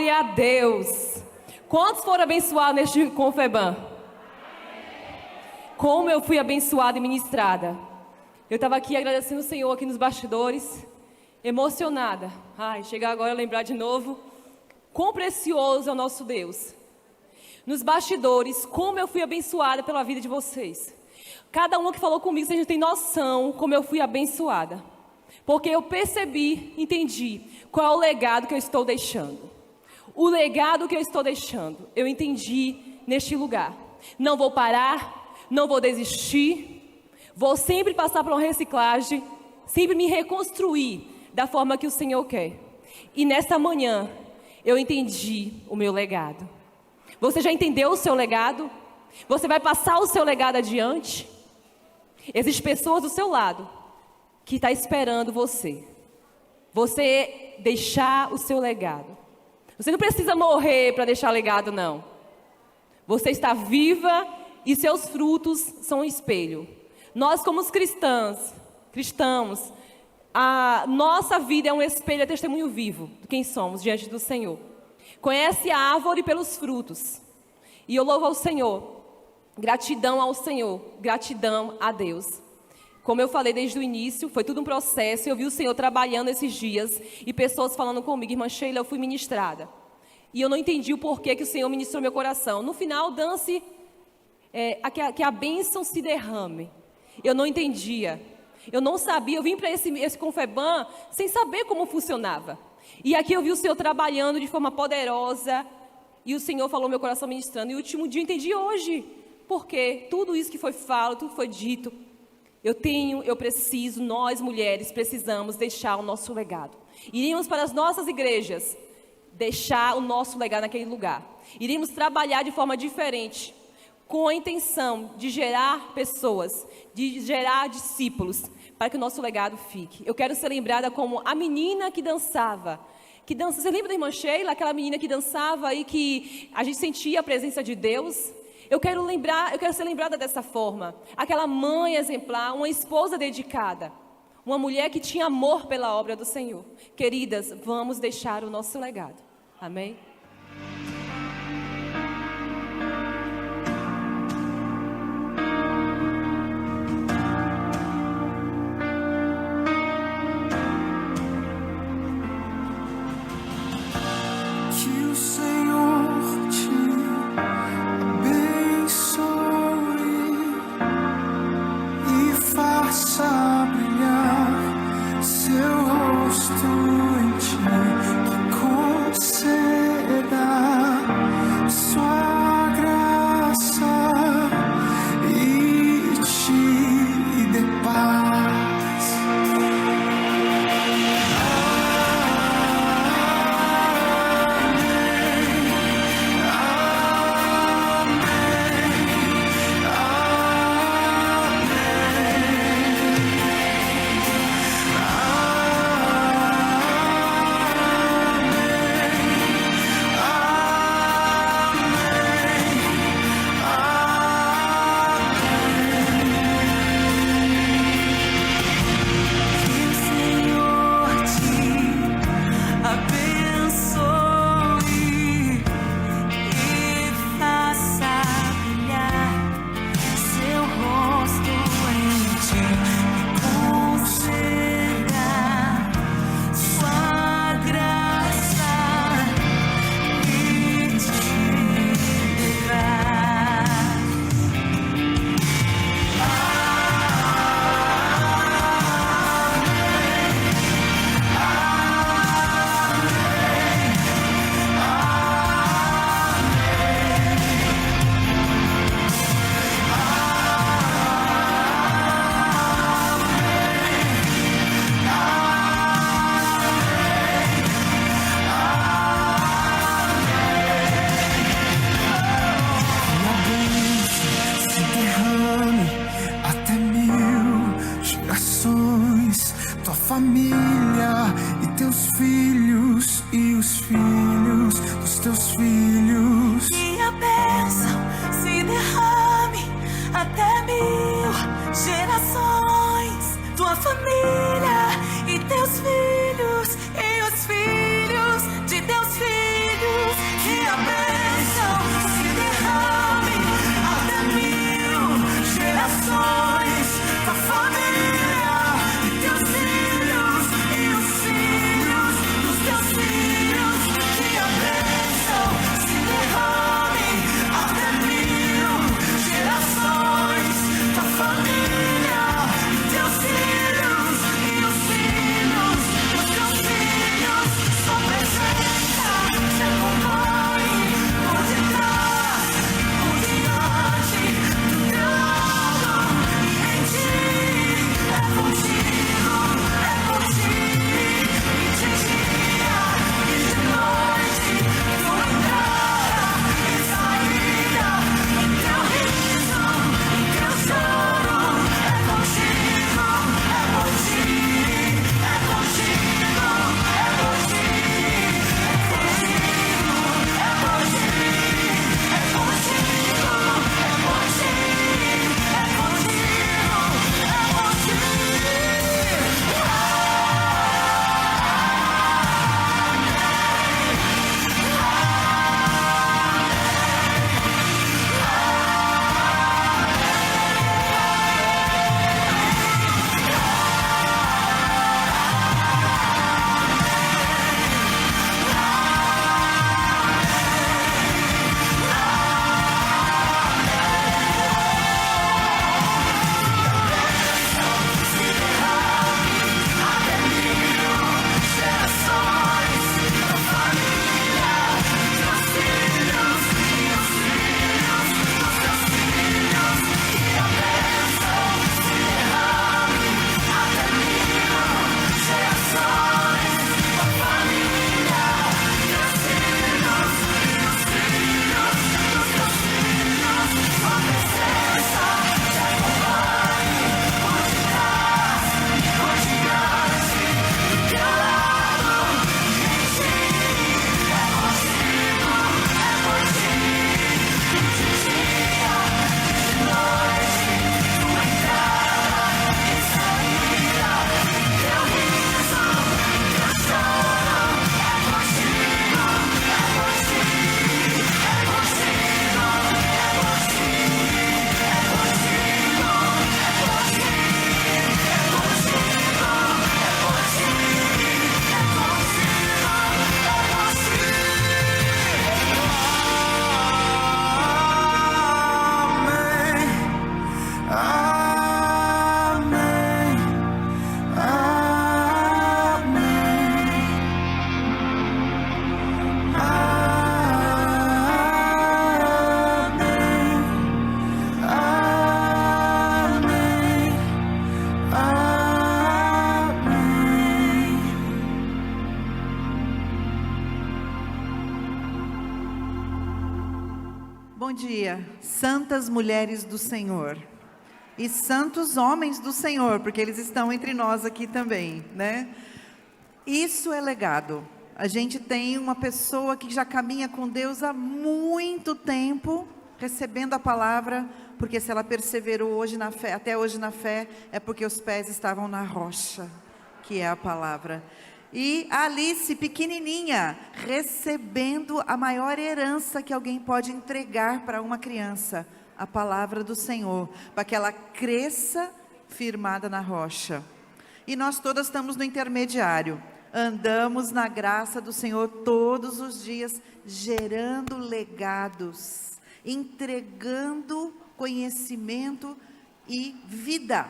Glória a Deus! Quantos foram abençoados neste Confeban? Como eu fui abençoada e ministrada. Eu estava aqui agradecendo o Senhor aqui nos bastidores, emocionada. Ai, chegar agora a lembrar de novo. Quão precioso é o nosso Deus. Nos bastidores, como eu fui abençoada pela vida de vocês. Cada um que falou comigo, vocês não têm noção como eu fui abençoada. Porque eu percebi, entendi qual é o legado que eu estou deixando. O legado que eu estou deixando, eu entendi neste lugar. Não vou parar, não vou desistir. Vou sempre passar por uma reciclagem, sempre me reconstruir da forma que o Senhor quer. E nesta manhã, eu entendi o meu legado. Você já entendeu o seu legado? Você vai passar o seu legado adiante? Existem pessoas do seu lado que estão esperando você. Você deixar o seu legado. Você não precisa morrer para deixar legado, não. Você está viva e seus frutos são um espelho. Nós, como cristãos, a nossa vida é um espelho, é testemunho vivo de quem somos diante do Senhor. Conhece a árvore pelos frutos. E eu louvo ao Senhor. Gratidão ao Senhor. Gratidão a Deus. Como eu falei desde o início, foi tudo um processo. Eu vi o Senhor trabalhando esses dias. E pessoas falando comigo, irmã Sheila, eu fui ministrada. E eu não entendi o porquê que o Senhor ministrou meu coração. No final, dance, que a bênção se derrame. Eu não entendia. Eu não sabia. Eu vim para esse Confeban sem saber como funcionava. E aqui eu vi o Senhor trabalhando de forma poderosa. E o Senhor falou meu coração ministrando. E o último dia eu entendi hoje. Porque tudo isso que foi falado, tudo que foi dito, eu preciso, nós mulheres precisamos deixar o nosso legado. Iríamos para as nossas igrejas, deixar o nosso legado naquele lugar. Iríamos trabalhar de forma diferente, com a intenção de gerar pessoas, de gerar discípulos, para que o nosso legado fique. Eu quero ser lembrada como a menina que dançava. Você lembra da irmã Sheila, aquela menina que dançava e que a gente sentia a presença de Deus? Eu quero ser lembrada dessa forma. Aquela mãe exemplar, uma esposa dedicada. Uma mulher que tinha amor pela obra do Senhor. Queridas, vamos deixar o nosso legado. Amém? família e teus filhos e os filhos dos teus filhos. Que a bênção se derrame até 1000 gerações. Tua família e teus filhos e os filhos de teus filhos. dia, santas mulheres do Senhor e santos homens do Senhor, porque eles estão entre nós aqui também, né? Isso é legado. A gente tem uma pessoa que já caminha com Deus há muito tempo, recebendo a palavra, porque se ela perseverou hoje na fé, até hoje na fé, é porque os pés estavam na rocha, que é a palavra. E a Alice, pequenininha, recebendo a maior herança que alguém pode entregar para uma criança, a palavra do Senhor, para que ela cresça firmada na rocha. E nós todas estamos no intermediário, andamos na graça do Senhor todos os dias, gerando legados, entregando conhecimento e vida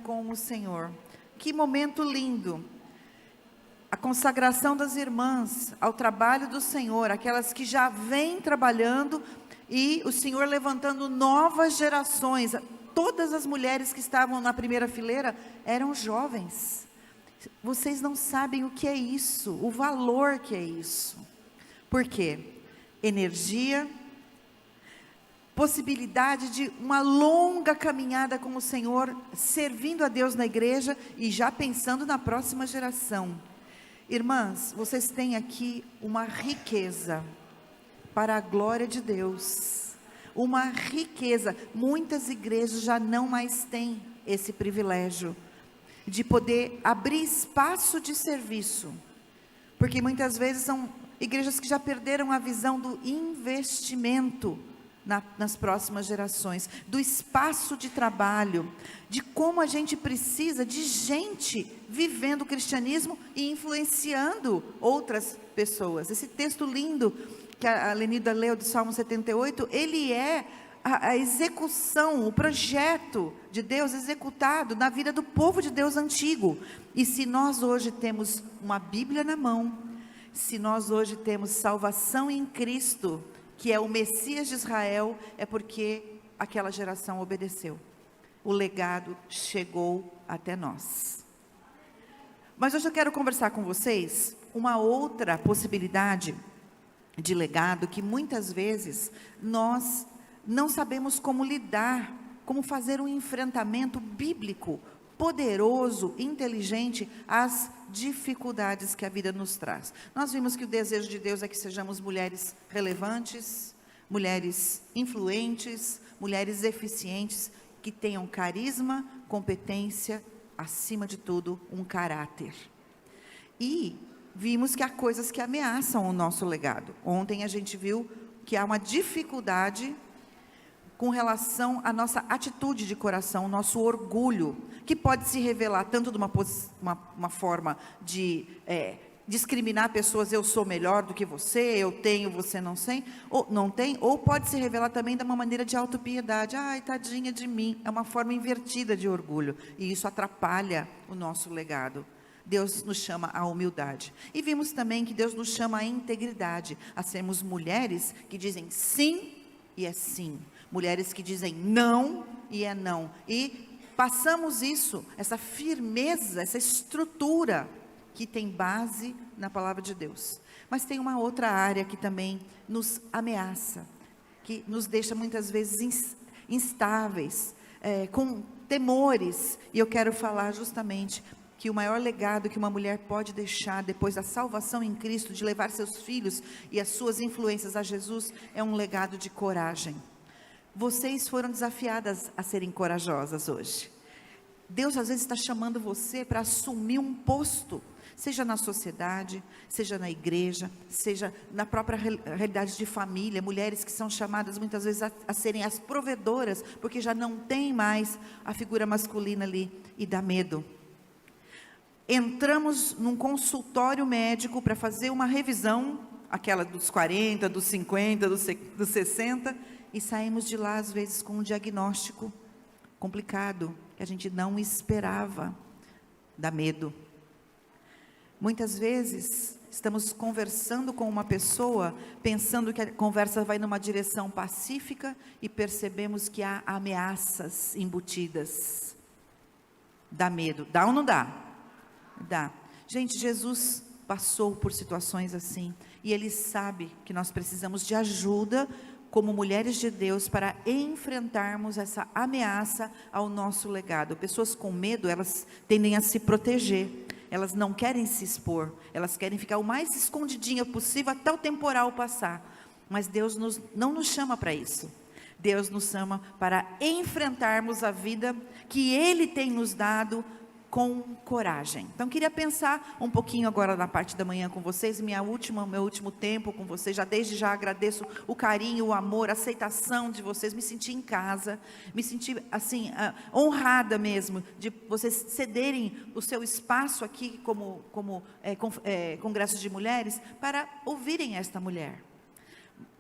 com o Senhor. Que momento lindo! A consagração das irmãs ao trabalho do Senhor, aquelas que já vêm trabalhando e o Senhor levantando novas gerações. Todas as mulheres que estavam na primeira fileira eram jovens. Vocês não sabem o que é isso, o valor que é isso. Por quê? Energia, possibilidade de uma longa caminhada com o Senhor, servindo a Deus na igreja e já pensando na próxima geração. Irmãs, vocês têm aqui uma riqueza para a glória de Deus, uma riqueza. Muitas igrejas já não mais têm esse privilégio de poder abrir espaço de serviço, porque muitas vezes são igrejas que já perderam a visão do investimento nas próximas gerações, do espaço de trabalho, de como a gente precisa de gente vivendo o cristianismo e influenciando outras pessoas. Esse texto lindo que a Lenida leu do Salmo 78, ele é a execução, o projeto de Deus executado na vida do povo de Deus antigo. E se nós hoje temos uma Bíblia na mão, se nós hoje temos salvação em Cristo, que é o Messias de Israel, é porque aquela geração obedeceu. O legado chegou até nós. Mas hoje eu quero conversar com vocês uma outra possibilidade de legado que muitas vezes nós não sabemos como lidar, como fazer um enfrentamento bíblico, poderoso, inteligente às dificuldades que a vida nos traz. Nós vimos que o desejo de Deus é que sejamos mulheres relevantes, mulheres influentes, mulheres eficientes, que tenham carisma, competência, acima de tudo, um caráter. E vimos que há coisas que ameaçam o nosso legado. Ontem a gente viu que há uma dificuldade com relação à nossa atitude de coração, o nosso orgulho, que pode se revelar tanto de uma forma de discriminar pessoas, eu sou melhor do que você, eu tenho, você não tem, ou pode se revelar também de uma maneira de autopiedade, ai, tadinha de mim, é uma forma invertida de orgulho, e isso atrapalha o nosso legado. Deus nos chama à humildade, e vimos também que Deus nos chama à integridade, a sermos mulheres que dizem sim, e é sim, mulheres que dizem não, e é não, e passamos isso, essa firmeza, essa estrutura, que tem base na palavra de Deus. Mas tem uma outra área que também nos ameaça, que nos deixa muitas vezes instáveis, com temores, e eu quero falar justamente que o maior legado que uma mulher pode deixar depois da salvação em Cristo, de levar seus filhos e as suas influências a Jesus, é um legado de coragem. Vocês foram desafiadas a serem corajosas hoje. Deus às vezes está chamando você para assumir um posto, seja na sociedade, seja na igreja, seja na própria realidade de família, mulheres que são chamadas muitas vezes a serem as provedoras, porque já não tem mais a figura masculina ali, e dá medo. Entramos num consultório médico para fazer uma revisão, aquela dos 40, dos 50, dos 60, e saímos de lá às vezes com um diagnóstico complicado, que a gente não esperava. Dá medo. Muitas vezes estamos conversando com uma pessoa, pensando que a conversa vai numa direção pacífica, e percebemos que há ameaças embutidas. Dá medo. Dá ou não dá? Dá. Gente, Jesus passou por situações assim, e Ele sabe que nós precisamos de ajuda como mulheres de Deus para enfrentarmos essa ameaça ao nosso legado. Pessoas com medo, elas tendem a se proteger, elas não querem se expor, elas querem ficar o mais escondidinha possível até o temporal passar. Mas Deus não nos chama para isso. Deus nos chama para enfrentarmos a vida que Ele tem nos dado com coragem. Então queria pensar um pouquinho agora na parte da manhã com vocês, meu último tempo com vocês. Desde já agradeço o carinho, o amor, a aceitação de vocês. Me senti em casa, me senti assim honrada mesmo de vocês cederem o seu espaço aqui como congresso de mulheres para ouvirem esta mulher.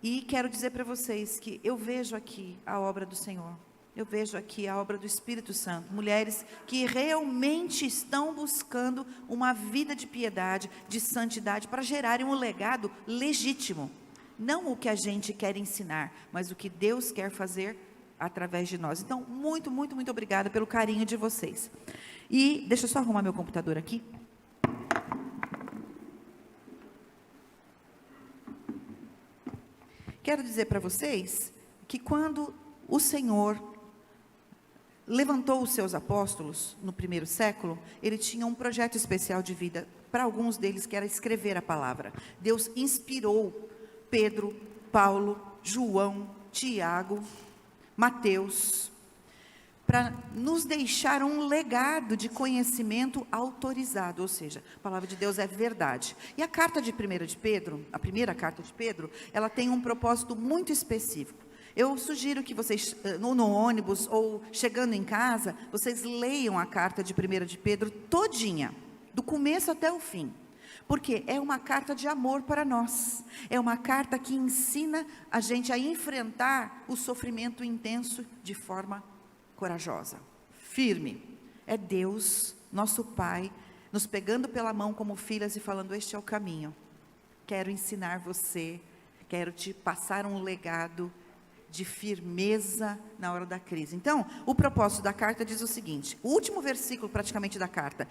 E quero dizer para vocês que eu vejo aqui a obra do Senhor. Eu vejo aqui a obra do Espírito Santo, mulheres que realmente estão buscando uma vida de piedade, de santidade, para gerarem um legado legítimo. Não o que a gente quer ensinar, mas o que Deus quer fazer através de nós. Então, muito, muito, muito obrigada pelo carinho de vocês. E deixa eu só arrumar meu computador aqui. Quero dizer para vocês que quando o Senhor levantou os seus apóstolos no primeiro século, ele tinha um projeto especial de vida, para alguns deles que era escrever a palavra. Deus inspirou Pedro, Paulo, João, Tiago, Mateus, para nos deixar um legado de conhecimento autorizado, ou seja, a palavra de Deus é verdade. E a carta de 1 de Pedro, a primeira carta de Pedro, ela tem um propósito muito específico. Eu sugiro que vocês, no ônibus ou chegando em casa, vocês leiam a carta de 1 de Pedro todinha, do começo até o fim. Porque é uma carta de amor para nós. É uma carta que ensina a gente a enfrentar o sofrimento intenso de forma corajosa, firme. É Deus, nosso Pai, nos pegando pela mão como filhas e falando: este é o caminho. Quero ensinar você, quero te passar um legado de firmeza na hora da crise. Então, o propósito da carta diz o seguinte, o último versículo praticamente da carta,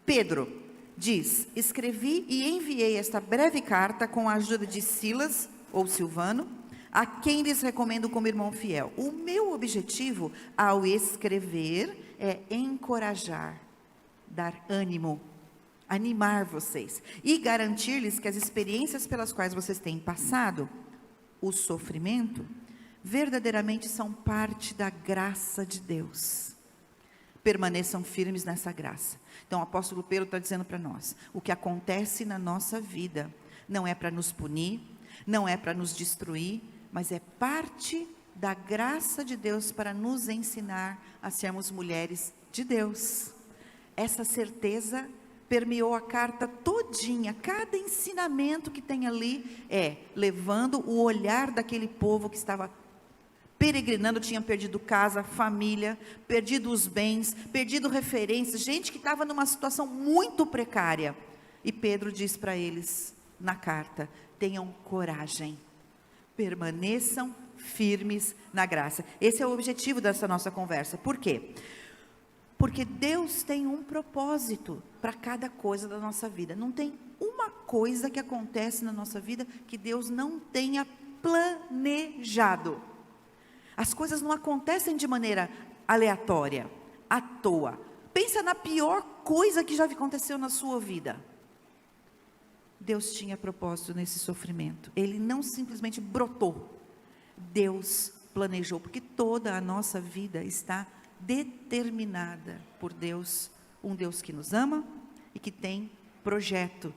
Pedro diz: escrevi e enviei esta breve carta com a ajuda de Silas, ou Silvano, a quem lhes recomendo como irmão fiel. O meu objetivo ao escrever é encorajar, dar ânimo, animar vocês e garantir-lhes que as experiências pelas quais vocês têm passado, o sofrimento, verdadeiramente são parte da graça de Deus. Permaneçam firmes nessa graça. Então o apóstolo Pedro está dizendo para nós, o que acontece na nossa vida não é para nos punir, não é para nos destruir, mas é parte da graça de Deus para nos ensinar a sermos mulheres de Deus. Essa certeza permeou a carta todinha. Cada ensinamento que tem ali é levando o olhar daquele povo que estava peregrinando, tinha perdido casa, família, perdido os bens, perdido referências, gente que estava numa situação muito precária. E Pedro diz para eles na carta: tenham coragem, permaneçam firmes na graça. Esse é o objetivo dessa nossa conversa. Por quê? Porque Deus tem um propósito para cada coisa da nossa vida. Não tem uma coisa que acontece na nossa vida que Deus não tenha planejado. As coisas não acontecem de maneira aleatória, à toa. Pensa na pior coisa que já aconteceu na sua vida. Deus tinha propósito nesse sofrimento. Ele não simplesmente brotou. Deus planejou, porque toda a nossa vida está determinada por Deus, um Deus que nos ama e que tem projeto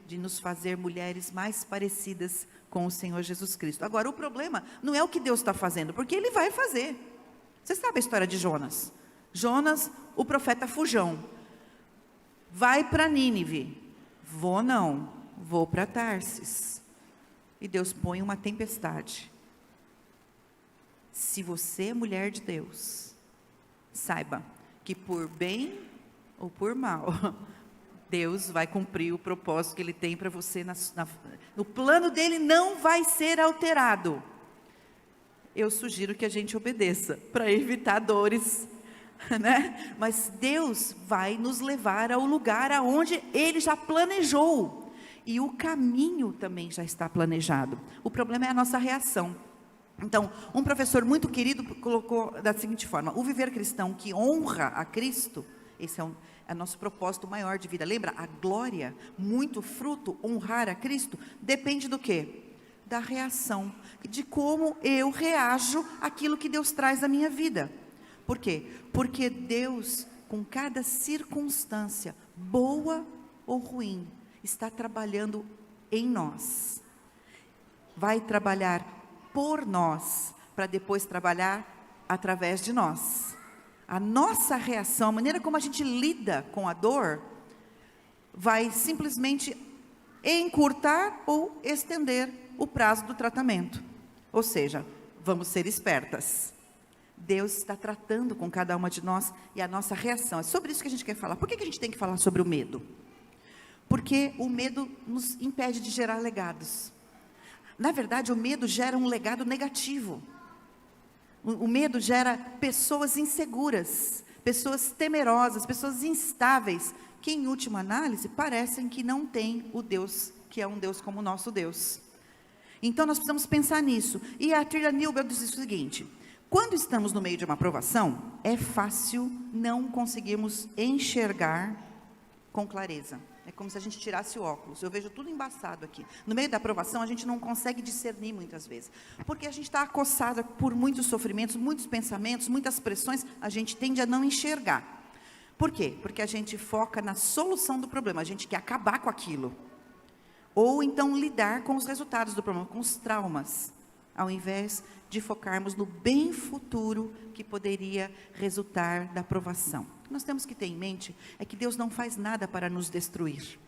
de nos fazer mulheres mais parecidas com o Senhor Jesus Cristo. Agora, o problema não é o que Deus está fazendo, porque Ele vai fazer. Você sabe a história de Jonas? Jonas, o profeta fujão, vai para Nínive. Vou para Tarsis. E Deus põe uma tempestade. Se você é mulher de Deus, saiba que por bem ou por mal, Deus vai cumprir o propósito que Ele tem para você, no plano dEle não vai ser alterado. Eu sugiro que a gente obedeça, para evitar dores, né? Mas Deus vai nos levar ao lugar aonde Ele já planejou. e o caminho também já está planejado. O problema é a nossa reação. Então, um professor muito querido colocou da seguinte forma: o viver cristão que honra a Cristo, esse é o nosso propósito maior de vida. Lembra? A glória, muito fruto, honrar a Cristo, depende do quê? Da reação, de como eu reajo àquilo que Deus traz à minha vida. Por quê? Porque Deus, com cada circunstância, boa ou ruim, está trabalhando em nós. Vai trabalhar por nós, para depois trabalhar através de nós. A nossa reação, a maneira como a gente lida com a dor, vai simplesmente encurtar ou estender o prazo do tratamento. Ou seja, vamos ser espertas. Deus está tratando com cada uma de nós e a nossa reação. É sobre isso que a gente quer falar. Por que a gente tem que falar sobre o medo? Porque o medo nos impede de gerar legados. Na verdade, o medo gera um legado negativo. O medo gera pessoas inseguras, pessoas temerosas, pessoas instáveis, que em última análise parecem que não têm o Deus, que é um Deus como o nosso Deus. Então nós precisamos pensar nisso. E a Trilha Newbell diz o seguinte: quando estamos no meio de uma provação, é fácil não conseguirmos enxergar com clareza. É como se a gente tirasse o óculos. Eu vejo tudo embaçado aqui. No meio da provação, a gente não consegue discernir muitas vezes. Porque a gente está acossada por muitos sofrimentos, muitos pensamentos, muitas pressões. A gente tende a não enxergar. Por quê? Porque a gente foca na solução do problema. A gente quer acabar com aquilo. Ou então lidar com os resultados do problema, com os traumas. Ao invés de focarmos no bem futuro que poderia resultar da provação. O que nós temos que ter em mente é que Deus não faz nada para nos destruir.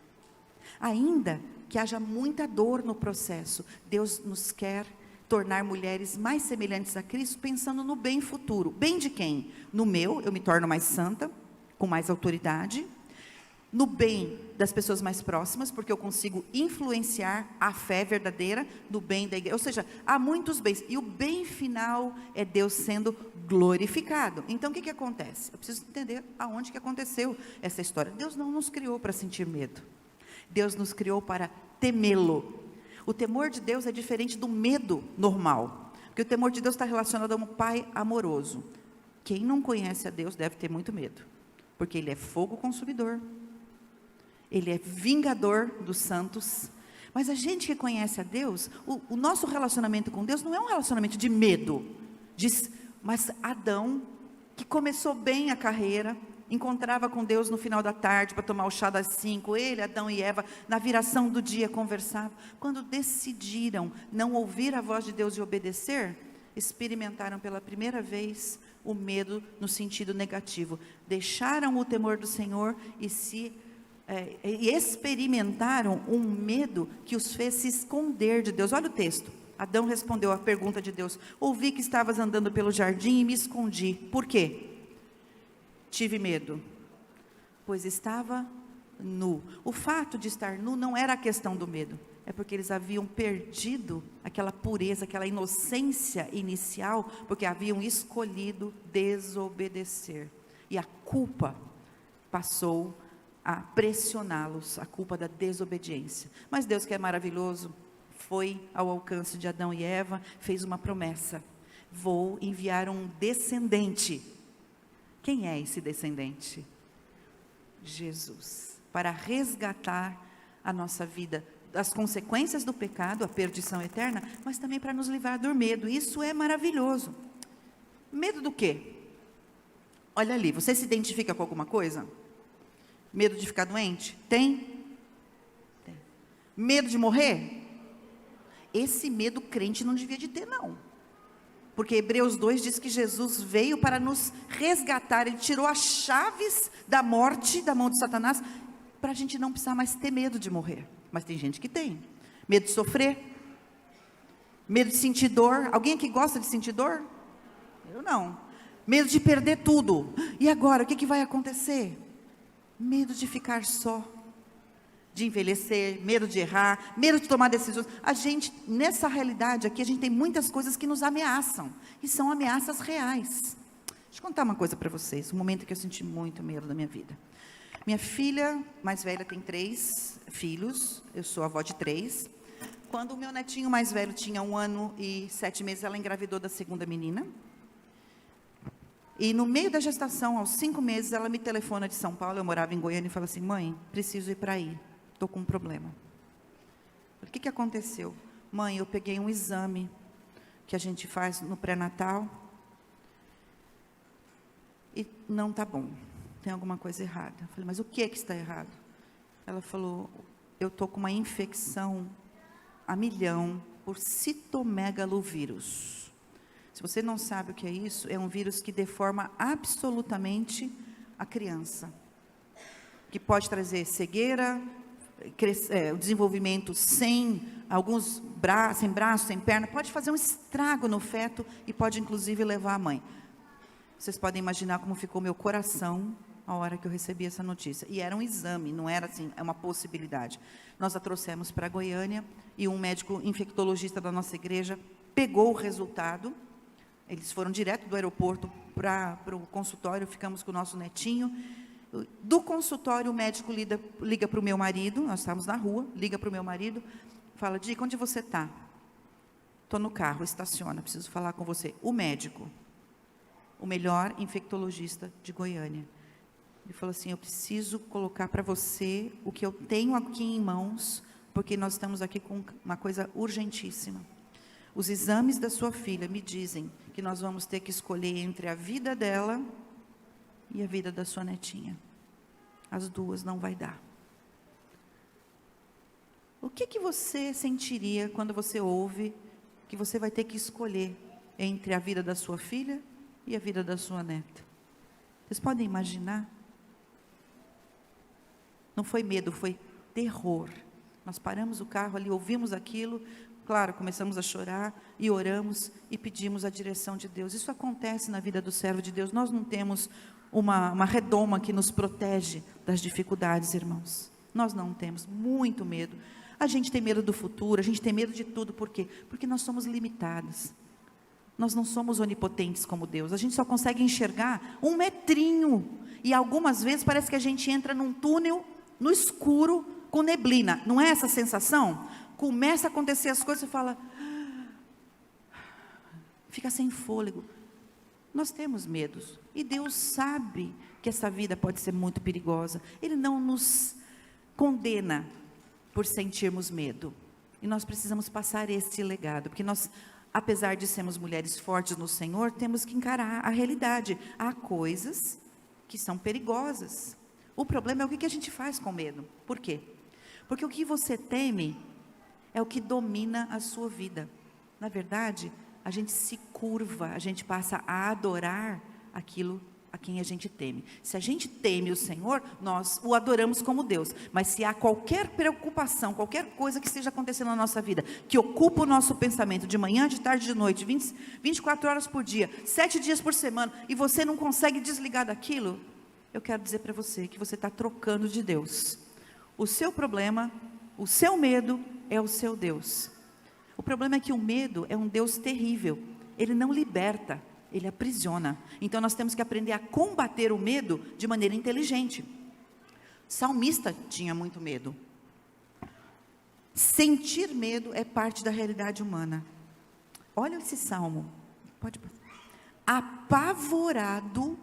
Ainda que haja muita dor no processo, Deus nos quer tornar mulheres mais semelhantes a Cristo, pensando no bem futuro. Bem de quem? No meu, eu me torno mais santa, com mais autoridade. No bem das pessoas mais próximas, porque eu consigo influenciar a fé verdadeira no bem da igreja. Ou seja, há muitos bens, e o bem final é Deus sendo glorificado. Então o que acontece? Eu preciso entender aonde que aconteceu essa história. Deus não nos criou para sentir medo. Deus nos criou para temê-lo. O temor de Deus é diferente do medo normal, porque o temor de Deus está relacionado a um pai amoroso. Quem não conhece a Deus deve ter muito medo, porque Ele é fogo consumidor. Ele é vingador dos santos. Mas a gente que conhece a Deus, o nosso relacionamento com Deus não é um relacionamento de medo. Mas Adão, que começou bem a carreira, encontrava com Deus no final da tarde para tomar o chá das 5. Ele, Adão e Eva, na viração do dia conversavam. Quando decidiram não ouvir a voz de Deus e obedecer, experimentaram pela primeira vez o medo no sentido negativo. Deixaram o temor do Senhor e experimentaram um medo que os fez se esconder de Deus. Olha o texto. Adão respondeu à pergunta de Deus: ouvi que estavas andando pelo jardim e me escondi. Por quê? Tive medo, pois estava nu. O fato de estar nu não era a questão do medo, é porque eles haviam perdido aquela pureza, aquela inocência inicial, porque haviam escolhido desobedecer. E a culpa passou a pressioná-los, a culpa da desobediência. Mas Deus, que é maravilhoso, foi ao alcance de Adão e Eva, fez uma promessa: vou enviar um descendente. Quem é esse descendente? Jesus, para resgatar a nossa vida das consequências do pecado, a perdição eterna, mas também para nos livrar do medo. Isso é maravilhoso. Medo do quê? Olha ali, você se identifica com alguma coisa? Medo de ficar doente? Tem? Tem. Medo de morrer? Esse medo crente não devia de ter, não. Porque Hebreus 2 diz que Jesus veio para nos resgatar. Ele tirou as chaves da morte da mão de Satanás, para a gente não precisar mais ter medo de morrer. Mas tem gente que tem. Medo de sofrer. Medo de sentir dor. Alguém aqui gosta de sentir dor? Eu não. Medo de perder tudo. E agora, o que vai acontecer? Medo de ficar só, de envelhecer, medo de errar, medo de tomar decisões. A gente, nessa realidade aqui, a gente tem muitas coisas que nos ameaçam, e são ameaças reais. Deixa eu contar uma coisa para vocês, um momento que eu senti muito medo na minha vida. Minha filha mais velha tem 3 filhos, eu sou avó de 3. Quando o meu netinho mais velho tinha 1 ano e 7 meses, ela engravidou da segunda menina. E no meio da gestação, aos 5 meses, ela me telefona de São Paulo, eu morava em Goiânia, e fala assim: mãe, preciso ir para aí, estou com um problema. O que aconteceu? Mãe, eu peguei um exame que a gente faz no pré-natal e não está bom, tem alguma coisa errada. Eu falei: mas o que está errado? Ela falou: eu estou com uma infecção a milhão por citomegalovírus. Se você não sabe o que é isso, é um vírus que deforma absolutamente a criança, que pode trazer cegueira, o desenvolvimento sem braço, sem perna, pode fazer um estrago no feto e pode inclusive levar a mãe. Vocês podem imaginar como ficou meu coração a hora que eu recebi essa notícia. E era um exame, não era assim, é uma possibilidade. Nós a trouxemos para Goiânia e um médico infectologista da nossa igreja pegou o resultado. Eles foram direto do aeroporto para o consultório, ficamos com o nosso netinho. Do consultório, o médico liga para o meu marido, nós estávamos na rua, liga para o meu marido, fala: Dica, onde você está? Estou no carro, estaciona, preciso falar com você. O médico, o melhor infectologista de Goiânia. Ele falou assim: eu preciso colocar para você o que eu tenho aqui em mãos, porque nós estamos aqui com uma coisa urgentíssima. Os exames da sua filha me dizem que nós vamos ter que escolher entre a vida dela e a vida da sua netinha. As duas não vai dar. O que você sentiria quando você ouve que você vai ter que escolher entre a vida da sua filha e a vida da sua neta? Vocês podem imaginar? Não foi medo, foi terror. Nós paramos o carro ali, ouvimos aquilo, claro, começamos a chorar e oramos e pedimos a direção de Deus. Isso acontece na vida do servo de Deus. Nós não temos uma redoma que nos protege das dificuldades, irmãos. Nós não temos, muito medo. A gente tem medo do futuro, a gente tem medo de tudo. Por quê? Porque nós somos limitados. Nós não somos onipotentes como Deus. A gente só consegue enxergar 1 metrinho. E algumas vezes parece que a gente entra num túnel, no escuro, com neblina. Não é essa sensação? Começa a acontecer as coisas, você fala, fica sem fôlego. Nós temos medos, e Deus sabe que essa vida pode ser muito perigosa. Ele não nos condena por sentirmos medo, e nós precisamos passar esse legado, porque nós, apesar de sermos mulheres fortes no Senhor, temos que encarar a realidade. Há coisas que são perigosas. O problema é o que a gente faz com medo. Por quê? Porque o que você teme é o que domina a sua vida. Na verdade, a gente se curva, a gente passa a adorar aquilo a quem a gente teme. Se a gente teme o Senhor, nós o adoramos como Deus. Mas se há qualquer preocupação, qualquer coisa que esteja acontecendo na nossa vida, que ocupa o nosso pensamento de manhã, de tarde, de noite, 24 horas por dia, 7 dias por semana, e você não consegue desligar daquilo, eu quero dizer para você que você está trocando de Deus. O seu problema, o seu medo é o seu Deus. O problema é que o medo é um Deus terrível. Ele não liberta, ele aprisiona. Então nós temos que aprender a combater o medo de maneira inteligente. Salmista tinha muito medo. Sentir medo é parte da realidade humana. Olha esse salmo. Pode passar. Apavorado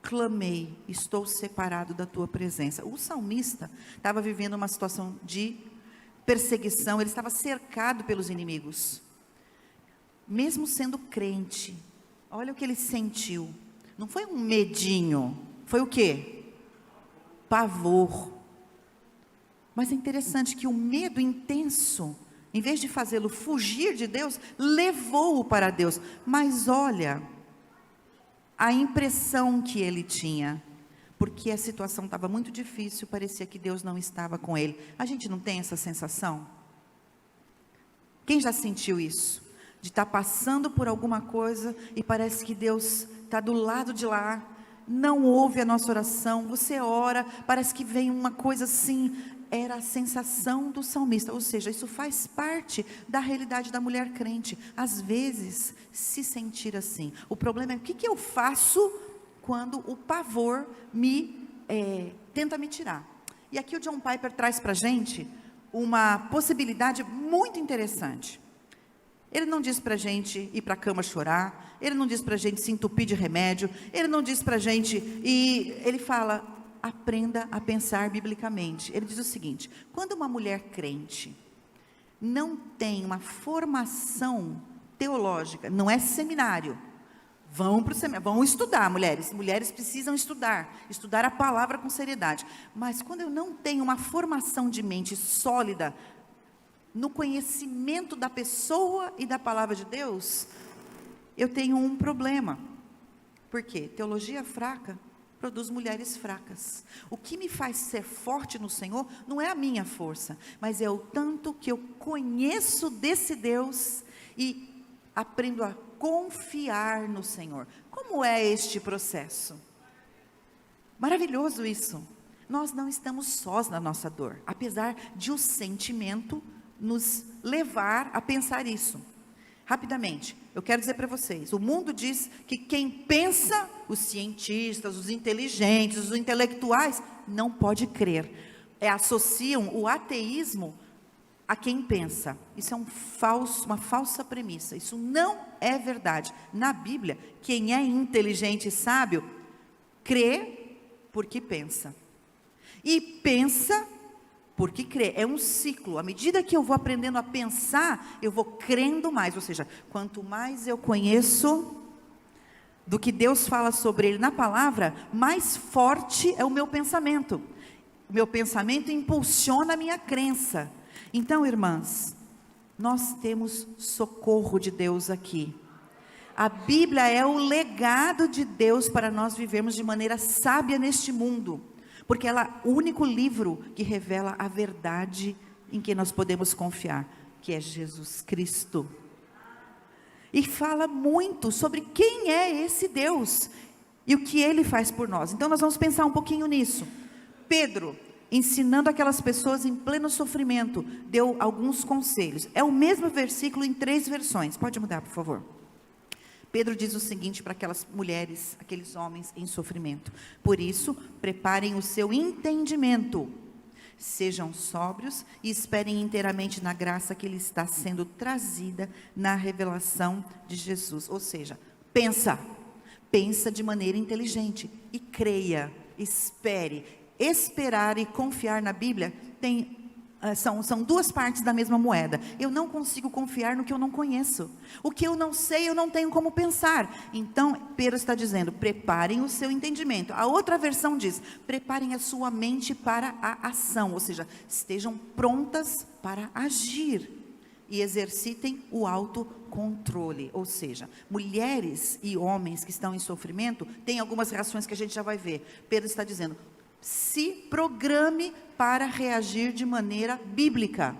clamei, estou separado da tua presença. O salmista estava vivendo uma situação de perseguição, ele estava cercado pelos inimigos. Mesmo sendo crente, olha o que ele sentiu. Não foi um medinho, foi o quê? Pavor. Mas é interessante que o medo intenso, em vez de fazê-lo fugir de Deus, levou-o para Deus. Mas olha a impressão que ele tinha, porque a situação estava muito difícil, parecia que Deus não estava com ele. A gente não tem essa sensação? Quem já sentiu isso? De estar passando por alguma coisa e parece que Deus está do lado de lá, não ouve a nossa oração, você ora, parece que vem uma coisa assim. Era a sensação do salmista, ou seja, isso faz parte da realidade da mulher crente, às vezes se sentir assim. O problema é o que eu faço quando o pavor me tenta me tirar. E aqui o John Piper traz para a gente uma possibilidade muito interessante. Ele não diz para a gente ir para a cama chorar, ele não diz para a gente se entupir de remédio, ele não diz para a gente, ele fala, aprenda a pensar biblicamente. Ele diz o seguinte: quando uma mulher crente não tem uma formação teológica, não é seminário, vão estudar, mulheres precisam estudar a palavra com seriedade, mas quando eu não tenho uma formação de mente sólida, no conhecimento da pessoa e da palavra de Deus, eu tenho um problema. Por quê? Teologia fraca produz mulheres fracas. O que me faz ser forte no Senhor não é a minha força, mas é o tanto que eu conheço desse Deus e aprendo a confiar no Senhor. Como é este processo? Maravilhoso isso. Nós não estamos sós na nossa dor, apesar de o sentimento nos levar a pensar isso. Rapidamente, eu quero dizer para vocês, o mundo diz que quem pensa, os cientistas, os inteligentes, os intelectuais, não pode crer. Associam o ateísmo a quem pensa. Isso é uma falsa premissa, isso não é verdade. Na Bíblia, quem é inteligente e sábio, crê porque pensa. E pensa porque crê, é um ciclo. À medida que eu vou aprendendo a pensar, eu vou crendo mais. Ou seja, quanto mais eu conheço do que Deus fala sobre Ele na palavra, mais forte é o meu pensamento. O meu pensamento impulsiona a minha crença. Então, irmãs, nós temos socorro de Deus aqui. A Bíblia é o legado de Deus para nós vivermos de maneira sábia neste mundo. Porque ela é o único livro que revela a verdade em que nós podemos confiar, que é Jesus Cristo. E fala muito sobre quem é esse Deus e o que Ele faz por nós. Então nós vamos pensar um pouquinho nisso. Pedro, ensinando aquelas pessoas em pleno sofrimento, deu alguns conselhos. É o mesmo versículo em 3 versões. Pode mudar, por favor. Pedro diz o seguinte para aquelas mulheres, aqueles homens em sofrimento: por isso, preparem o seu entendimento, sejam sóbrios e esperem inteiramente na graça que lhe está sendo trazida na revelação de Jesus. Ou seja, pensa de maneira inteligente e creia, espere. Esperar e confiar na Bíblia são 2 partes da mesma moeda. Eu não consigo confiar no que eu não conheço. O que eu não sei, eu não tenho como pensar. Então, Pedro está dizendo, preparem o seu entendimento. A outra versão diz, preparem a sua mente para a ação. Ou seja, estejam prontas para agir. E exercitem o autocontrole. Ou seja, mulheres e homens que estão em sofrimento, tem algumas reações que a gente já vai ver. Pedro está dizendo, se programe para reagir de maneira bíblica.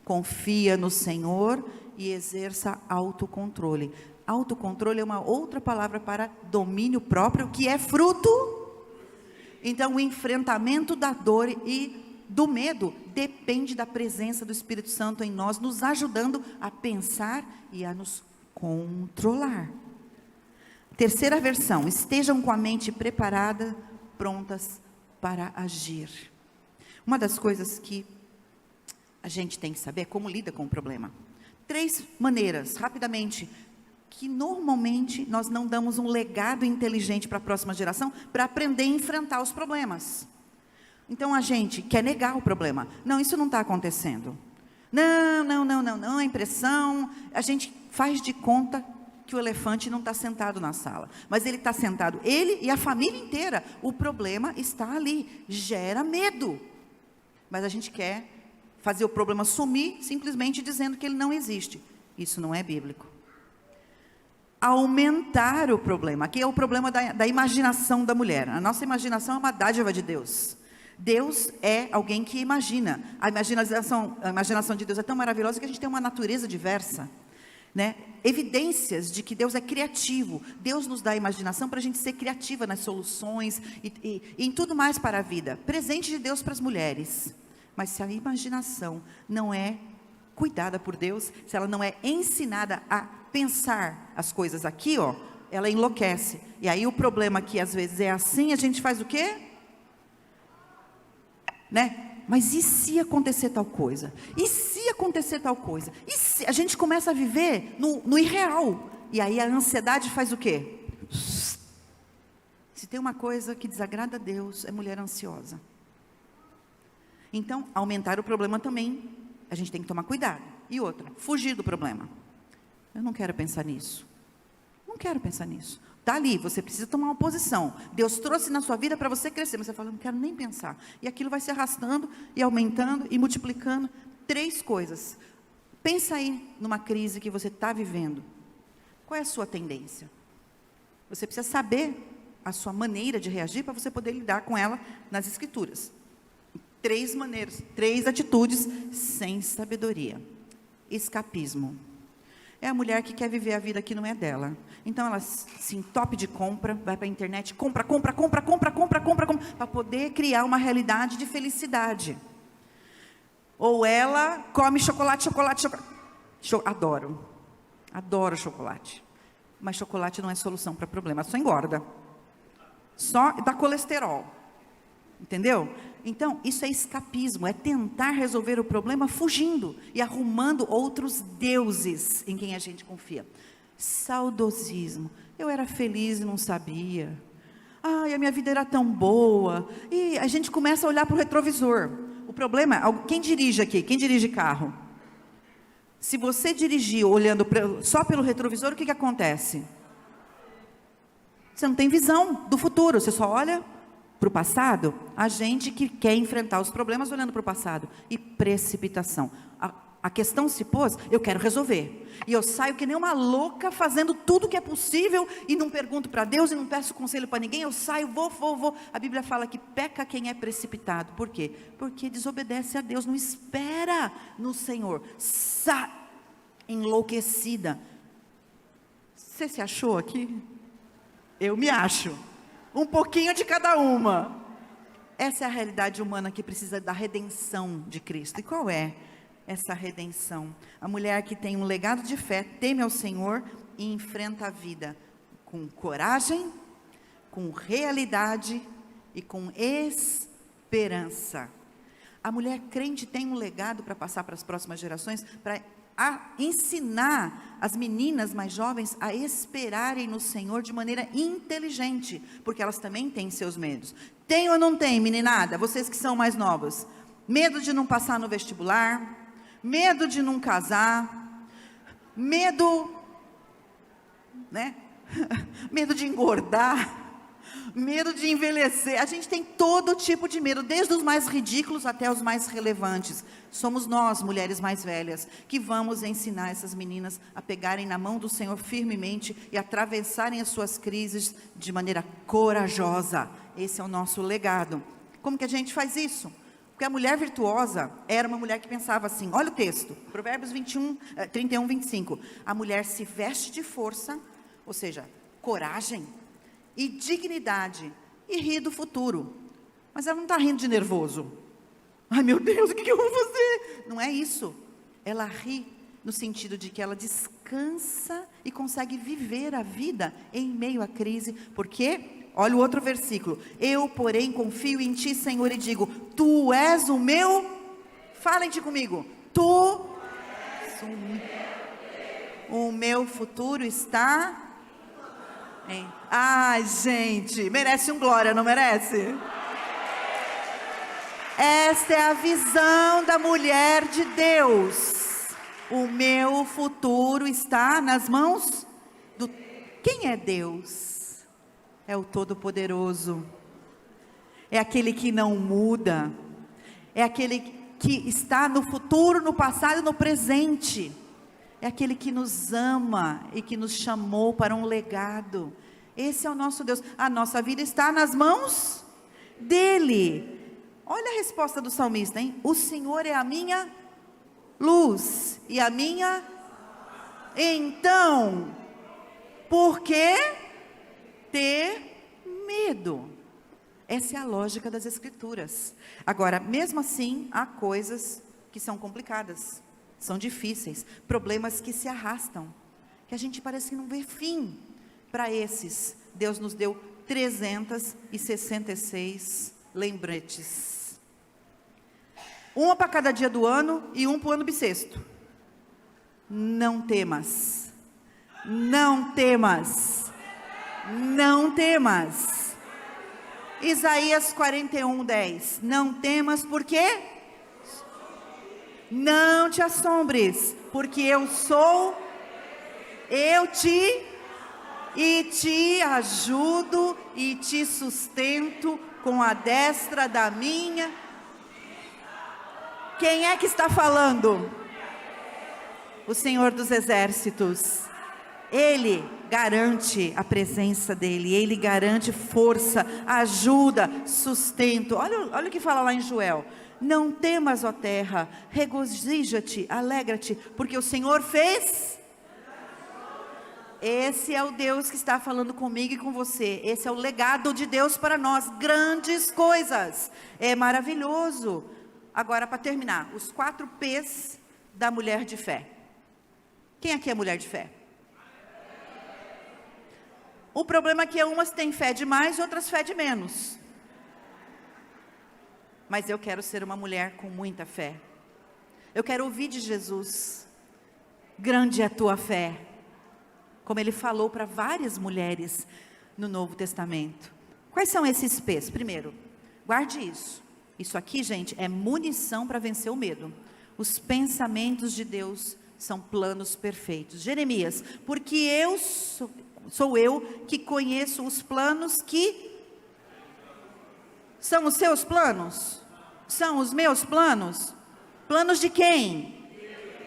Confia no Senhor e exerça autocontrole. Autocontrole é uma outra palavra para domínio próprio, que é fruto. Então, o enfrentamento da dor e do medo depende da presença do Espírito Santo em nós, nos ajudando a pensar e a nos controlar. Terceira versão, estejam com a mente preparada, prontas para agir. Uma das coisas que a gente tem que saber é como lida com o problema. 3 maneiras, rapidamente, que normalmente nós não damos um legado inteligente para a próxima geração, para aprender a enfrentar os problemas. Então a gente quer negar o problema. Não, isso não está acontecendo. Não, é impressão. A gente faz de conta que o elefante não está sentado na sala, mas ele está sentado, ele e a família inteira. O problema está ali, gera medo, mas a gente quer fazer o problema sumir, simplesmente dizendo que ele não existe. Isso não é bíblico. Aumentar o problema, aqui é o problema da imaginação da mulher. A nossa imaginação é uma dádiva de Deus. Deus é alguém que imagina. A imaginação de Deus é tão maravilhosa que a gente tem uma natureza diversa, né? Evidências de que Deus é criativo. Deus nos dá a imaginação para a gente ser criativa nas soluções e em tudo mais para a vida. Presente de Deus para as mulheres. Mas se a imaginação não é cuidada por Deus, se ela não é ensinada a pensar as coisas aqui, ela enlouquece. E aí o problema que às vezes é assim, a gente faz o quê? né? Mas e se acontecer tal coisa? E se acontecer tal coisa? E se... A gente começa a viver no irreal. E aí a ansiedade faz o quê? Se tem uma coisa que desagrada a Deus, é mulher ansiosa. Então, aumentar o problema também, a gente tem que tomar cuidado. E outra, fugir do problema. Eu não quero pensar nisso. Não quero pensar nisso. Está ali, você precisa tomar uma posição. Deus trouxe na sua vida para você crescer, mas você fala, não quero nem pensar. E aquilo vai se arrastando, e aumentando, e multiplicando. 3 coisas. Pensa aí numa crise que você está vivendo. Qual é a sua tendência? Você precisa saber a sua maneira de reagir para você poder lidar com ela nas Escrituras. 3 maneiras, 3 atitudes sem sabedoria. Escapismo. É a mulher que quer viver a vida que não é dela. Então ela se entope de compra, vai para a internet, compra, para poder criar uma realidade de felicidade. Ou ela come chocolate. Adoro chocolate. Mas chocolate não é solução para problema, só engorda. Só dá colesterol. Entendeu? Então, isso é escapismo, é tentar resolver o problema fugindo e arrumando outros deuses em quem a gente confia. Saudosismo. Eu era feliz e não sabia. Ai, a minha vida era tão boa. E a gente começa a olhar para o retrovisor. O problema, quem dirige aqui? Quem dirige carro? Se você dirigir olhando só pelo retrovisor, o que acontece? Você não tem visão do futuro, você só olha para o passado. A gente que quer enfrentar os problemas olhando para o passado. E precipitação. A questão se pôs, eu quero resolver. E eu saio que nem uma louca fazendo tudo que é possível e não pergunto para Deus e não peço conselho para ninguém. Eu saio, vou. A Bíblia fala que peca quem é precipitado. Por quê? Porque desobedece a Deus, não espera no Senhor. Enlouquecida. Você se achou aqui? Eu me acho. Um pouquinho de cada uma. Essa é a realidade humana que precisa da redenção de Cristo. E qual é essa redenção? A mulher que tem um legado de fé, teme ao Senhor e enfrenta a vida com coragem, com realidade e com esperança. A mulher crente tem um legado para passar para as próximas gerações, para ensinar as meninas mais jovens a esperarem no Senhor de maneira inteligente, porque elas também têm seus medos. Tem ou não tem, meninada? Vocês que são mais novas. Medo de não passar no vestibular, medo de não casar, medo, né? Medo de engordar, medo de envelhecer. A gente tem todo tipo de medo, desde os mais ridículos até os mais relevantes. Somos nós, mulheres mais velhas, que vamos ensinar essas meninas a pegarem na mão do Senhor firmemente e atravessarem as suas crises de maneira corajosa. Esse é o nosso legado. Como que a gente faz isso? Porque a mulher virtuosa era uma mulher que pensava assim, olha o texto, Provérbios 31, 25. A mulher se veste de força, ou seja, coragem e dignidade, e ri do futuro. Mas ela não está rindo de nervoso. Ai meu Deus, o que eu vou fazer? Não é isso. Ela ri no sentido de que ela descansa e consegue viver a vida em meio à crise. Porque, olha o outro versículo. Eu, porém, confio em ti, Senhor, e digo, tu és o meu... Falem comigo. Tu és o meu futuro está... Ai, gente, merece um glória, não merece? Esta é a visão da mulher de Deus. O meu futuro está nas mãos do... Quem é Deus? É o Todo-Poderoso. É aquele que não muda. É aquele que está no futuro, no passado e no presente. É aquele que nos ama e que nos chamou para um legado. Esse é o nosso Deus. A nossa vida está nas mãos dele. Olha a resposta do salmista, hein? O Senhor é a minha luz e a minha... Então, por que ter medo? Essa é a lógica das Escrituras. Agora, mesmo assim, há coisas que são complicadas. São difíceis, problemas que se arrastam, que a gente parece que não vê fim. Para esses, Deus nos deu 366 lembretes. Uma para cada dia do ano e um para o ano bissexto. Não temas. Não temas. Não temas. Isaías 41:10. Não temas, por quê? Não te assombres, porque eu te ajudo e te sustento com a destra da minha. Quem é que está falando? O Senhor dos Exércitos. Ele garante a presença dele, ele garante força, ajuda, sustento. Olha o que fala lá em Joel. Não temas, ó terra, regozija-te, alegra-te, porque o Senhor fez. Esse é o Deus que está falando comigo e com você. Esse é o legado de Deus para nós, grandes coisas. É maravilhoso. Agora, para terminar, os 4 P's da mulher de fé. Quem aqui é mulher de fé? O problema é que umas têm fé de mais e outras fé de menos. Mas eu quero ser uma mulher com muita fé. Eu quero ouvir de Jesus. Grande é a tua fé. Como ele falou para várias mulheres no Novo Testamento. Quais são esses P's? Primeiro, guarde isso. Isso aqui, gente, é munição para vencer o medo. Os pensamentos de Deus são planos perfeitos. Jeremias, porque sou eu que conheço os planos que são os seus planos? São os meus planos? Planos de quem?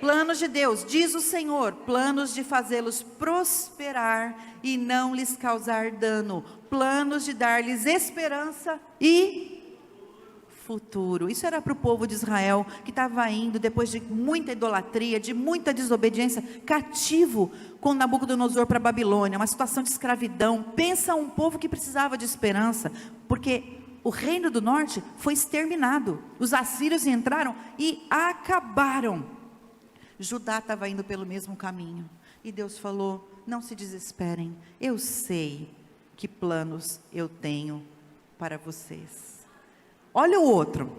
Planos de Deus, diz o Senhor, planos de fazê-los prosperar e não lhes causar dano, planos de dar-lhes esperança e futuro. Isso era para o povo de Israel, que estava indo, depois de muita idolatria, de muita desobediência, cativo com Nabucodonosor para a Babilônia, uma situação de escravidão. Pensa um povo que precisava de esperança, porque o reino do norte foi exterminado, os assírios entraram e acabaram. Judá estava indo pelo mesmo caminho, e Deus falou, não se desesperem, eu sei que planos eu tenho para vocês. Olha o outro,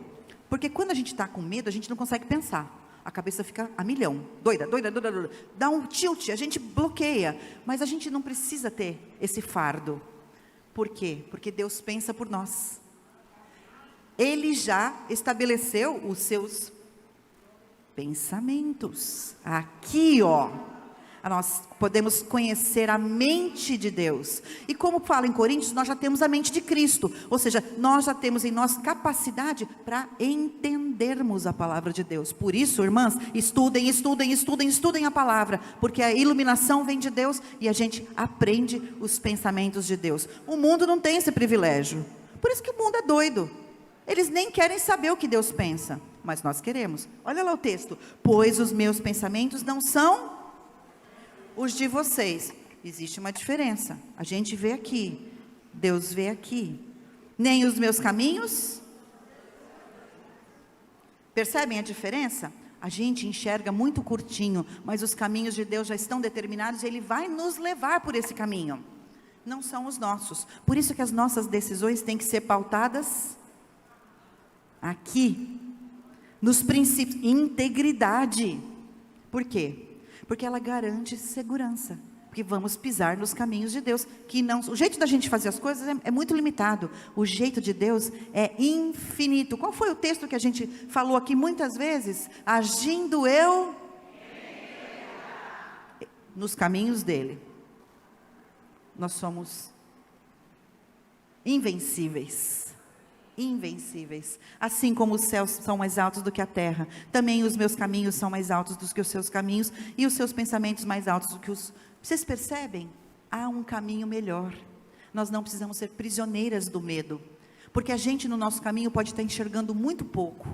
porque quando a gente está com medo, a gente não consegue pensar, a cabeça fica a milhão, doida, dá um tilt, a gente bloqueia, mas a gente não precisa ter esse fardo. Por quê? Porque Deus pensa por nós, Ele já estabeleceu os seus pensamentos, aqui ó, nós podemos conhecer a mente de Deus, e como fala em Coríntios, nós já temos a mente de Cristo, ou seja, nós já temos em nós capacidade para entendermos a palavra de Deus. Por isso, irmãs, estudem a palavra, porque a iluminação vem de Deus, e a gente aprende os pensamentos de Deus. O mundo não tem esse privilégio, por isso que o mundo é doido, eles nem querem saber o que Deus pensa, mas nós queremos. Olha lá o texto, pois os meus pensamentos não são os de vocês. Existe uma diferença, a gente vê aqui, Deus vê aqui. Nem os meus caminhos, percebem a diferença? A gente enxerga muito curtinho, mas os caminhos de Deus já estão determinados, Ele vai nos levar por esse caminho, não são os nossos. Por isso que as nossas decisões têm que ser pautadas aqui, nos princípios, integridade. Por quê? Porque ela garante segurança, porque vamos pisar nos caminhos de Deus, que não, o jeito da gente fazer as coisas é muito limitado, o jeito de Deus é infinito. Qual foi o texto que a gente falou aqui muitas vezes? Agindo eu nos caminhos dele, nós somos invencíveis. Invencíveis, assim como os céus são mais altos do que a terra, também os meus caminhos são mais altos do que os seus caminhos, e os seus pensamentos mais altos do que os... Vocês percebem? Há um caminho melhor. Nós não precisamos ser prisioneiras do medo, porque a gente no nosso caminho pode estar enxergando muito pouco,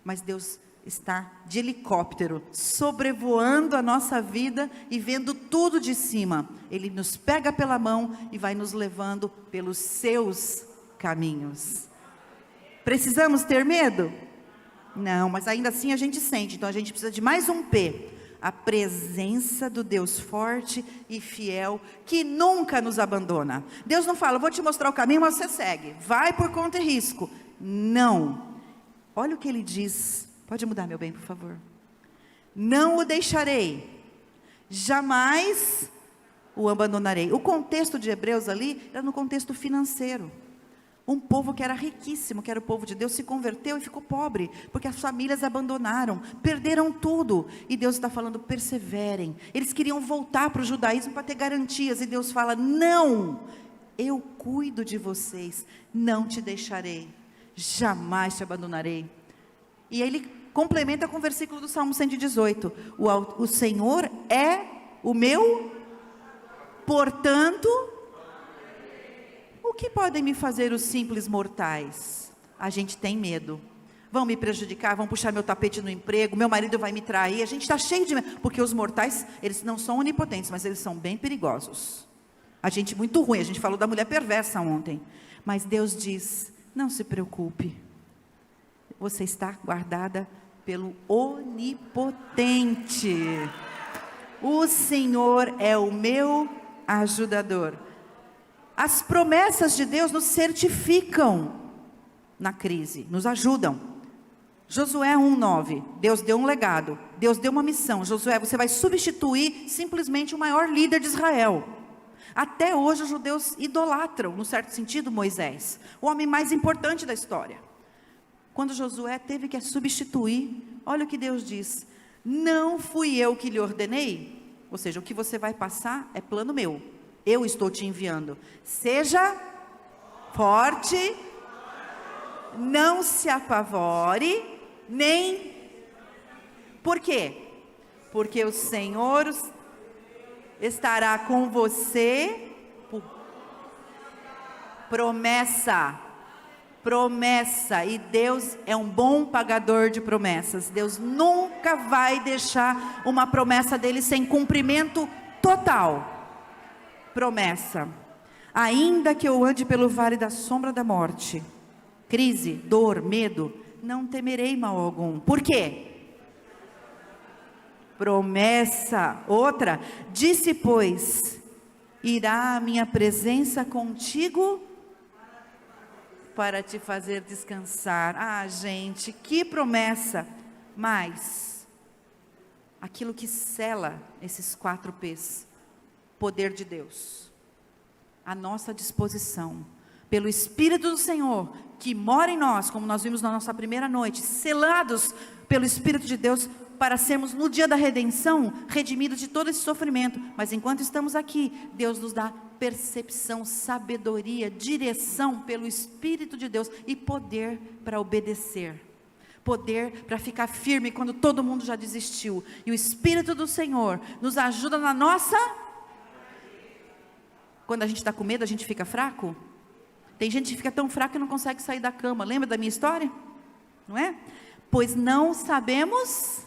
mas Deus está de helicóptero, sobrevoando a nossa vida e vendo tudo de cima. Ele nos pega pela mão e vai nos levando pelos seus caminhos. Precisamos ter medo? Não, mas ainda assim a gente sente, então a gente precisa de mais um P, a presença do Deus forte e fiel, que nunca nos abandona. Deus não fala, vou te mostrar o caminho, mas você segue, vai por conta e risco. Não, olha o que ele diz. Pode mudar, meu bem, por favor. Não o deixarei, jamais o abandonarei. O contexto de Hebreus ali era no contexto financeiro. Um povo que era riquíssimo, que era o povo de Deus, se converteu e ficou pobre, porque as famílias abandonaram, perderam tudo. E Deus está falando, perseverem. Eles queriam voltar para o judaísmo para ter garantias, e Deus fala, não, eu cuido de vocês, não te deixarei, jamais te abandonarei. E aí ele complementa com o versículo do Salmo 118, o Senhor é o meu, portanto, o que podem me fazer os simples mortais? A gente tem medo. Vão me prejudicar, vão puxar meu tapete no emprego, meu marido vai me trair. A gente está cheio de medo. Porque os mortais, eles não são onipotentes, mas eles são bem perigosos. A gente muito ruim, a gente falou da mulher perversa ontem. Mas Deus diz, não se preocupe. Você está guardada pelo onipotente. O Senhor é o meu ajudador. As promessas de Deus nos certificam na crise, nos ajudam. Josué 1:9, Deus deu um legado, Deus deu uma missão. Josué, você vai substituir simplesmente o maior líder de Israel. Até hoje os judeus idolatram, no certo sentido, Moisés, o homem mais importante da história. Quando Josué teve que substituir, olha o que Deus diz, não fui eu que lhe ordenei, ou seja, o que você vai passar é plano meu. Eu estou te enviando. Seja forte, não se apavore, nem... Por quê? Porque o Senhor estará com você. Promessa. Promessa. E Deus é um bom pagador de promessas. Deus nunca vai deixar uma promessa dele sem cumprimento total. Promessa, ainda que eu ande pelo vale da sombra da morte, crise, dor, medo, não temerei mal algum. Por quê? Promessa. Outra, disse pois, irá a minha presença contigo para te fazer descansar. Ah, gente, que promessa. Mas, aquilo que sela esses 4 P's, poder de Deus, à nossa disposição, pelo Espírito do Senhor, que mora em nós, como nós vimos na nossa primeira noite, selados pelo Espírito de Deus, para sermos no dia da redenção, redimidos de todo esse sofrimento. Mas enquanto estamos aqui, Deus nos dá percepção, sabedoria, direção pelo Espírito de Deus, e poder para obedecer, poder para ficar firme quando todo mundo já desistiu. E o Espírito do Senhor nos ajuda na nossa... Quando a gente está com medo, a gente fica fraco. Tem gente que fica tão fraco que não consegue sair da cama. Lembra da minha história? Não é? Pois não sabemos,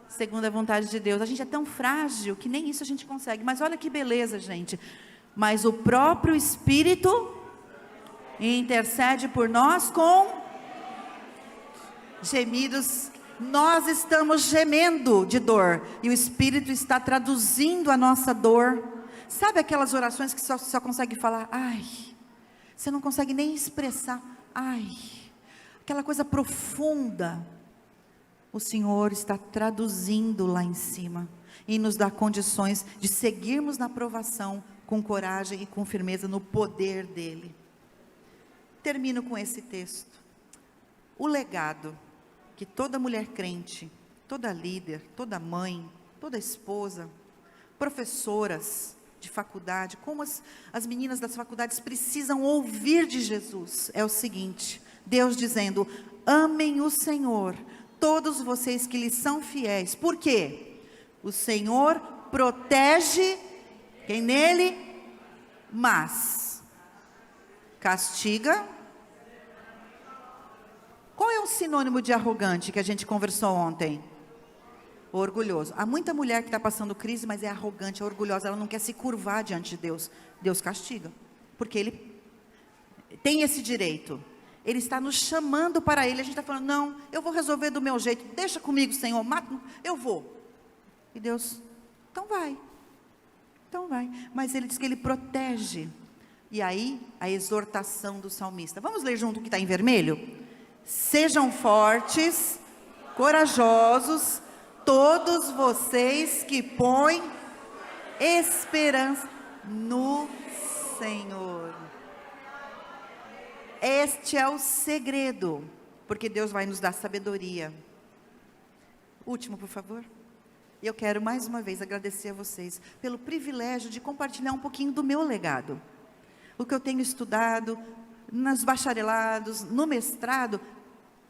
segundo a vontade de Deus. A gente é tão frágil que nem isso a gente consegue. Mas olha que beleza, gente. Mas o próprio Espírito intercede por nós com gemidos. Nós estamos gemendo de dor. E o Espírito está traduzindo a nossa dor. Sabe aquelas orações que só consegue falar, ai, você não consegue nem expressar, ai, aquela coisa profunda. O Senhor está traduzindo lá em cima e nos dá condições de seguirmos na provação com coragem e com firmeza no poder dEle. Termino com esse texto. O legado que toda mulher crente, toda líder, toda mãe, toda esposa, professoras de faculdade, como as meninas das faculdades precisam ouvir de Jesus, é o seguinte, Deus dizendo, amem o Senhor, todos vocês que lhe são fiéis. Por quê? O Senhor protege quem nele, mas castiga. Qual é o sinônimo de arrogante que a gente conversou ontem? Orgulhoso. Há muita mulher que está passando crise, mas é arrogante, é orgulhosa, ela não quer se curvar diante de Deus. Deus castiga, porque Ele tem esse direito. Ele está nos chamando para Ele. A gente está falando, não, eu vou resolver do meu jeito, deixa comigo, Senhor, eu vou. E Deus, então vai. Mas Ele diz que Ele protege. E aí, a exortação do salmista. Vamos ler junto o que está em vermelho? Sejam fortes, corajosos, todos vocês que põem esperança no Senhor. Este é o segredo, porque Deus vai nos dar sabedoria. Último, por favor. Eu quero mais uma vez agradecer a vocês pelo privilégio de compartilhar um pouquinho do meu legado. O que eu tenho estudado, nos bacharelados, no mestrado,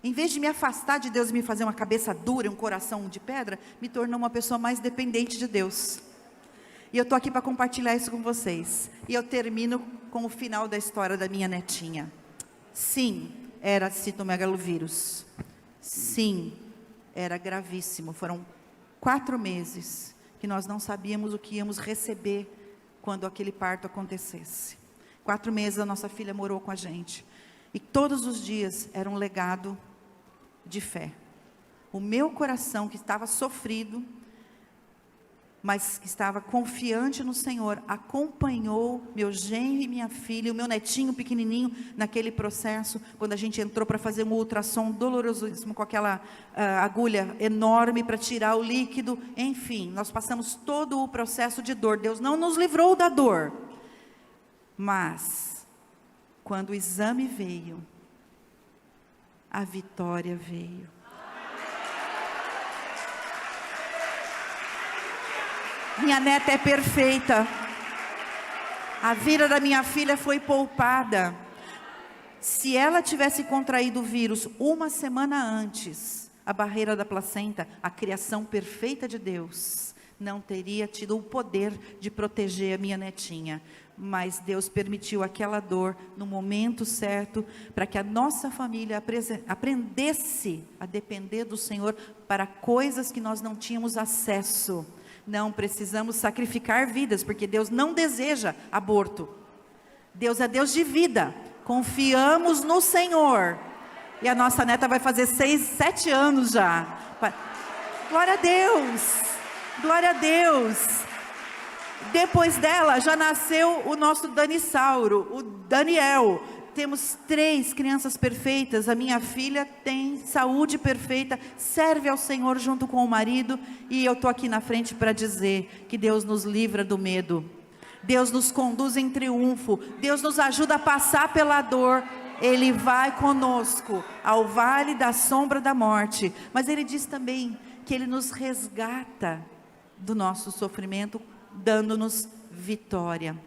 em vez de me afastar de Deus e me fazer uma cabeça dura, um coração de pedra, me tornou uma pessoa mais dependente de Deus. E eu estou aqui para compartilhar isso com vocês. E eu termino com o final da história da minha netinha. Sim, era citomegalovírus. Sim, era gravíssimo. Foram 4 meses que nós não sabíamos o que íamos receber quando aquele parto acontecesse. 4 meses a nossa filha morou com a gente. E todos os dias era um legado de fé. O meu coração, que estava sofrido, mas que estava confiante no Senhor, acompanhou meu genro e minha filha, o meu netinho pequenininho, naquele processo, quando a gente entrou para fazer um ultrassom dolorosíssimo, com aquela agulha enorme para tirar o líquido. Enfim, nós passamos todo o processo de dor. Deus não nos livrou da dor. Mas, quando o exame veio, a vitória veio. Minha neta é perfeita. A vida da minha filha foi poupada. Se ela tivesse contraído o vírus 1 semana antes, a barreira da placenta, a criação perfeita de Deus, não teria tido o poder de proteger a minha netinha. Mas Deus permitiu aquela dor no momento certo, para que a nossa família aprendesse a depender do Senhor para coisas que nós não tínhamos acesso. Não precisamos sacrificar vidas, porque Deus não deseja aborto. Deus é Deus de vida. Confiamos no Senhor. E a nossa neta vai fazer 6, 7 anos já. Glória a Deus. Glória a Deus. Depois dela já nasceu o nosso Danisauro, o Daniel. Temos 3 crianças perfeitas. A minha filha tem saúde perfeita, serve ao Senhor junto com o marido. E eu estou aqui na frente para dizer que Deus nos livra do medo. Deus nos conduz em triunfo. Deus nos ajuda a passar pela dor. Ele vai conosco ao vale da sombra da morte. Mas Ele diz também que Ele nos resgata do nosso sofrimento, dando-nos vitória.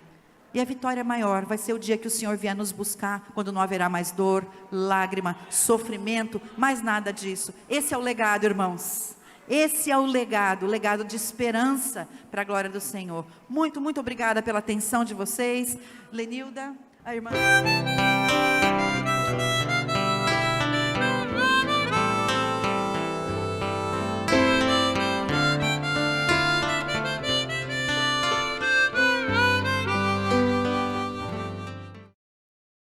E a vitória maior vai ser o dia que o Senhor vier nos buscar, quando não haverá mais dor, lágrima, sofrimento, mais nada disso. Esse é o legado, irmãos. Esse é o legado de esperança para a glória do Senhor. Muito, muito obrigada pela atenção de vocês. Lenilda, a irmã...